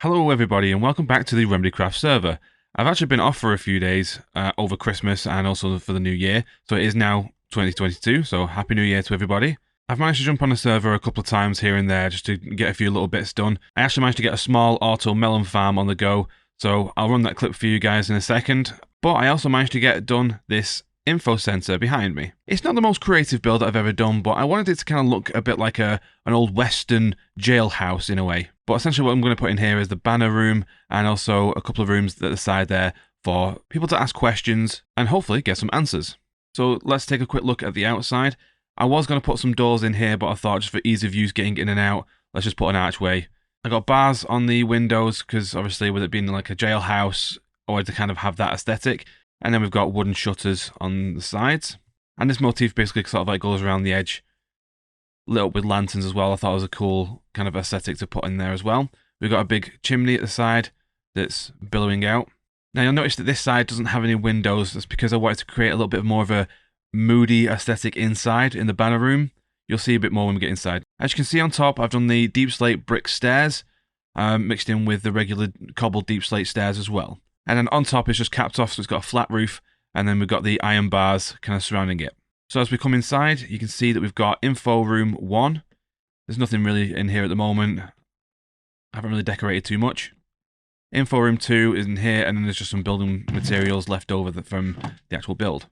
Hello everybody and welcome back to the RemedyCraft server. I've actually been off for a few days over Christmas and also for the new year, so it is now 2022, so Happy New Year to everybody. I've managed to jump on the server a couple of times here and there just to get a few little bits done. I actually managed to get a small auto melon farm on the go, so I'll run that clip for you guys in a second. But I also managed to get done this info center behind me. It's not the most creative build I've ever done, but I wanted it to kind of look a bit like an old western jailhouse in a way. But essentially what I'm going to put in here is the banner room and also a couple of rooms at the side there for people to ask questions and hopefully get some answers. So let's take a quick look at the outside. I was going to put some doors in here, but I thought just for ease of use getting in and out, let's just put an archway. I got bars on the windows because obviously with it being like a jailhouse, I wanted to kind of have that aesthetic. And then we've got wooden shutters on the sides. And this motif basically sort of like goes around the edge, lit up with lanterns as well. I thought it was a cool kind of aesthetic to put in there as well. We've got a big chimney at the side that's billowing out. Now you'll notice that this side doesn't have any windows. That's because I wanted to create a little bit more of a moody aesthetic inside in the banner room. You'll see a bit more when we get inside. As you can see on top, I've done the deep slate brick stairs, mixed in with the regular cobbled deep slate stairs as well. And then on top it's just capped off, so it's got a flat roof, and then we've got the iron bars kind of surrounding it. So as we come inside, you can see that we've got info room 1. There's nothing really in here at the moment. I haven't really decorated too much. Info room 2 is in here, and then there's just some building materials left over from the actual build.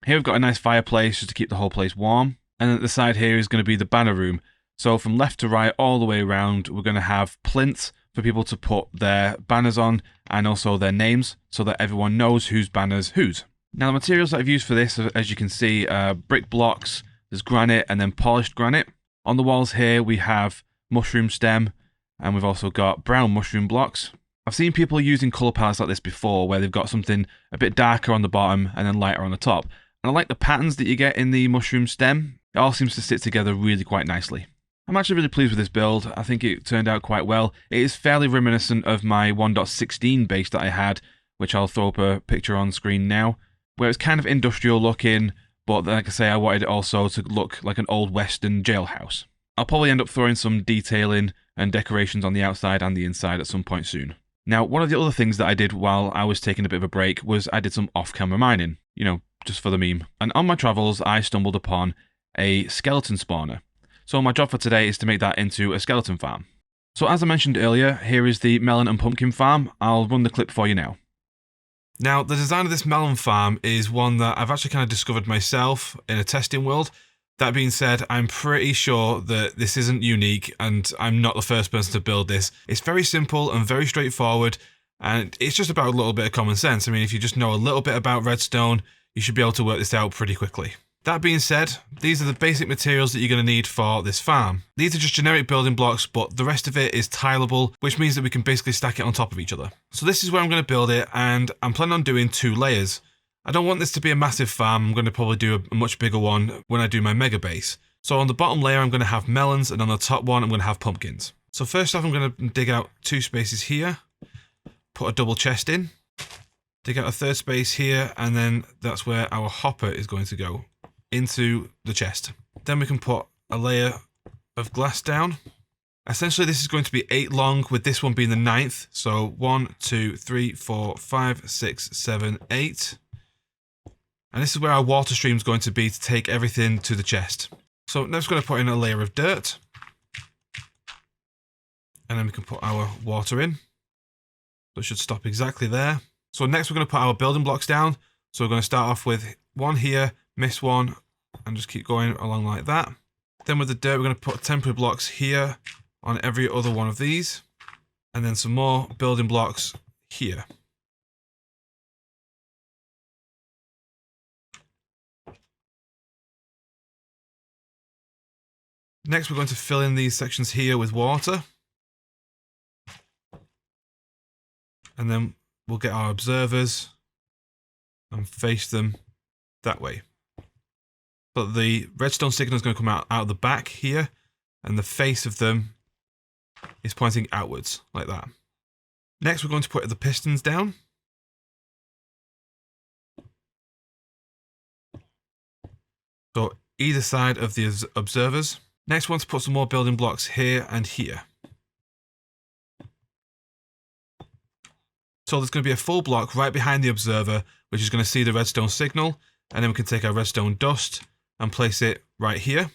Here we've got a nice fireplace just to keep the whole place warm. And then at the side here is going to be the banner room. So from left to right all the way around, we're going to have plinths for people to put their banners on and also their names so that everyone knows whose banner's whose. Now the materials that I've used for this, as you can see, brick blocks, there's granite and then polished granite. On the walls here we have mushroom stem and we've also got brown mushroom blocks. I've seen people using colour palettes like this before where they've got something a bit darker on the bottom and then lighter on the top. And I like the patterns that you get in the mushroom stem. It all seems to sit together really quite nicely. I'm actually really pleased with this build. I think it turned out quite well. It is fairly reminiscent of my 1.16 base that I had, which I'll throw up a picture on screen now, where it's kind of industrial looking, but like I say, I wanted it also to look like an old western jailhouse. I'll probably end up throwing some detailing and decorations on the outside and the inside at some point soon. Now, one of the other things that I did while I was taking a bit of a break was I did some off-camera mining, you know, just for the meme. And on my travels, I stumbled upon a skeleton spawner. So my job for today is to make that into a skeleton farm. So as I mentioned earlier, here is the melon and pumpkin farm. I'll run the clip for you now. Now, the design of this melon farm is one that I've actually kind of discovered myself in a testing world. That being said, I'm pretty sure that this isn't unique and I'm not the first person to build this. It's very simple and very straightforward, and it's just about a little bit of common sense. I mean, if you just know a little bit about redstone, you should be able to work this out pretty quickly. That being said, these are the basic materials that you're going to need for this farm. These are just generic building blocks, but the rest of it is tileable, which means that we can basically stack it on top of each other. So this is where I'm going to build it, and I'm planning on doing 2 layers. I don't want this to be a massive farm. I'm going to probably do a much bigger one when I do my mega base. So on the bottom layer, I'm going to have melons, and on the top one, I'm going to have pumpkins. So first off, I'm going to dig out 2 spaces here, put a double chest in, dig out a 3rd space here, and then that's where our hopper is going to go into the chest. Then we can put a layer of glass down. Essentially this is going to be 8 long, with this one being the 9th. So 1, 2, 3, 4, 5, 6, 7, 8. And this is where our water stream is going to be to take everything to the chest. So next we're going to put in a layer of dirt. And then we can put our water in. So it should stop exactly there. So next we're going to put our building blocks down. So we're going to start off with 1 here, miss 1, and just keep going along like that. Then with the dirt, we're going to put temporary blocks here on every other one of these, and then some more building blocks here. Next, we're going to fill in these sections here with water, and then we'll get our observers and face them that way. But the redstone signal is going to come out of the back here, and the face of them is pointing outwards, like that. Next, we're going to put the pistons down. So either side of the observers. Next, we want to put some more building blocks here and here. So there's going to be a full block right behind the observer, which is going to see the redstone signal, and then we can take our redstone dust and place it right here.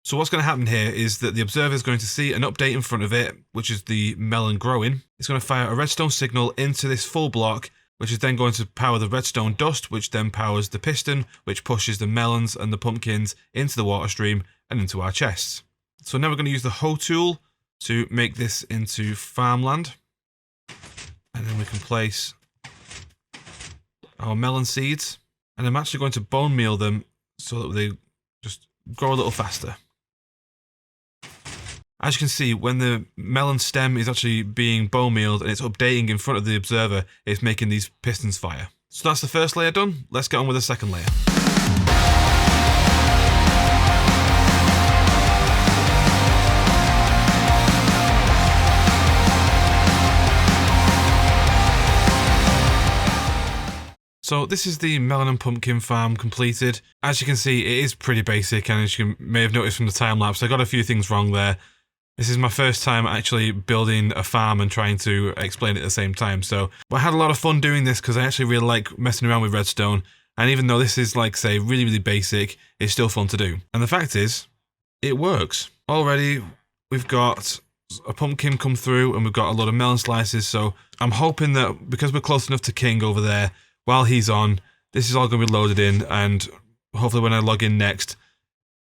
So what's going to happen here is that the observer is going to see an update in front of it, which is the melon growing. It's going to fire a redstone signal into this full block, which is then going to power the redstone dust, which then powers the piston, which pushes the melons and the pumpkins into the water stream and into our chests. So now we're going to use the hoe tool to make this into farmland. And then we can place our melon seeds. And I'm actually going to bone meal them so that they just grow a little faster. As you can see, when the melon stem is actually being bone mealed and it's updating in front of the observer, it's making these pistons fire. So that's the first layer done. Let's get on with the second layer. So this is the melon and pumpkin farm completed. As you can see, it is pretty basic, and as you may have noticed from the time lapse, I got a few things wrong there. This is my first time actually building a farm and trying to explain it at the same time. So I had a lot of fun doing this because I actually really like messing around with redstone. And even though this is, like, say, really, really basic, it's still fun to do. And the fact is, it works. Already, we've got a pumpkin come through and we've got a lot of melon slices. So I'm hoping that because we're close enough to King over there, while he's on, this is all going to be loaded in. And hopefully when I log in next,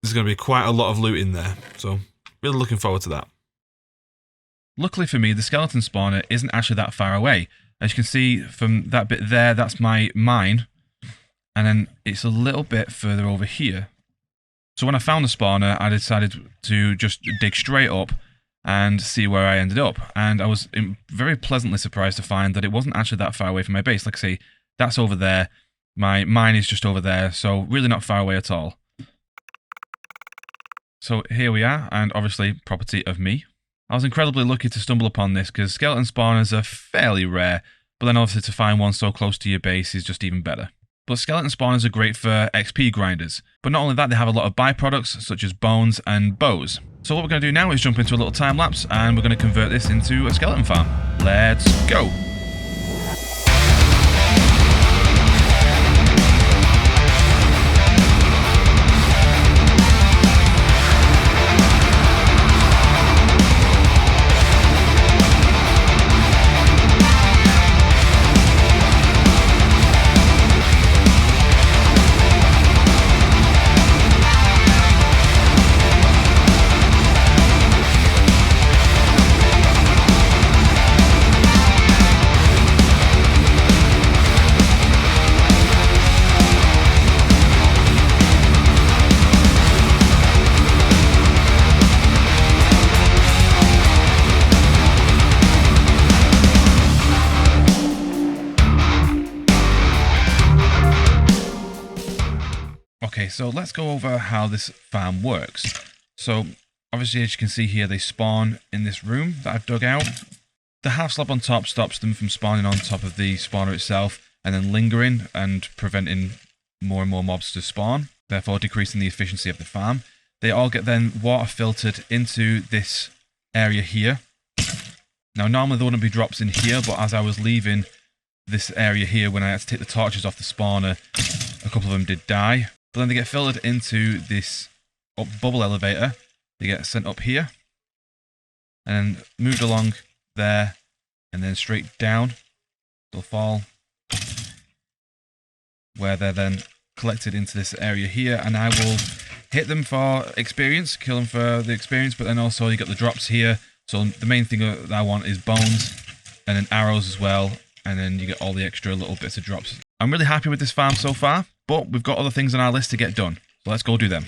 there's going to be quite a lot of loot in there. So really looking forward to that. Luckily for me, the skeleton spawner isn't actually that far away. As you can see from that bit there, that's my mine. And then it's a little bit further over here. So when I found the spawner, I decided to just dig straight up and see where I ended up. And I was very pleasantly surprised to find that it wasn't actually that far away from my base. Like I say, that's over there. My mine is just over there, so really not far away at all. So here we are, and obviously property of me. I was incredibly lucky to stumble upon this because skeleton spawners are fairly rare, but then obviously to find one so close to your base is just even better. But skeleton spawners are great for XP grinders, but not only that, they have a lot of byproducts such as bones and bows. So what we're going to do now is jump into a little time lapse and we're going to convert this into a skeleton farm. Let's go! Okay, so let's go over how this farm works. So, obviously, as you can see here, they spawn in this room that I've dug out. The half slab on top stops them from spawning on top of the spawner itself, and then lingering and preventing more and more mobs to spawn, therefore decreasing the efficiency of the farm. They all get then water filtered into this area here. Now, normally there wouldn't be drops in here, but as I was leaving this area here, when I had to take the torches off the spawner, a couple of them did die. But then they get filtered into this bubble elevator. They get sent up here and then moved along there and then straight down. They'll fall where they're then collected into this area here, and I will hit them for experience, kill them for the experience, but then also you get the drops here. So the main thing that I want is bones and then arrows as well, and then you get all the extra little bits of drops. I'm really happy with this farm so far, but we've got other things on our list to get done. So let's go do them.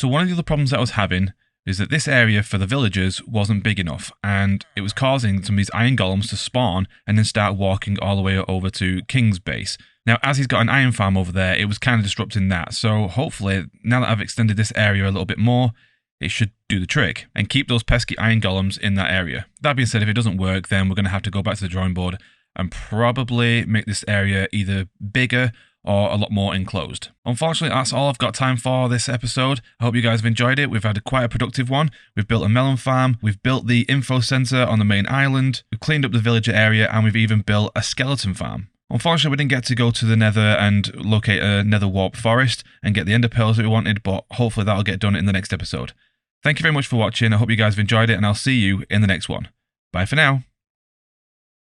So one of the other problems that I was having is that this area for the villagers wasn't big enough, and it was causing some of these iron golems to spawn and then start walking all the way over to King's base. Now, as he's got an iron farm over there, it was kind of disrupting that. So hopefully, now that I've extended this area a little bit more, it should do the trick and keep those pesky iron golems in that area. That being said, if it doesn't work, then we're going to have to go back to the drawing board and probably make this area either bigger or a lot more enclosed. Unfortunately, that's all I've got time for this episode. I hope you guys have enjoyed it. We've had quite a productive one. We've built a melon farm, we've built the info center on the main island, we've cleaned up the villager area, and we've even built a skeleton farm. Unfortunately, we didn't get to go to the nether and locate a nether warp forest and get the ender pearls that we wanted, but hopefully that'll get done in the next episode. Thank you very much for watching. I hope you guys have enjoyed it, and I'll see you in the next one. Bye for now.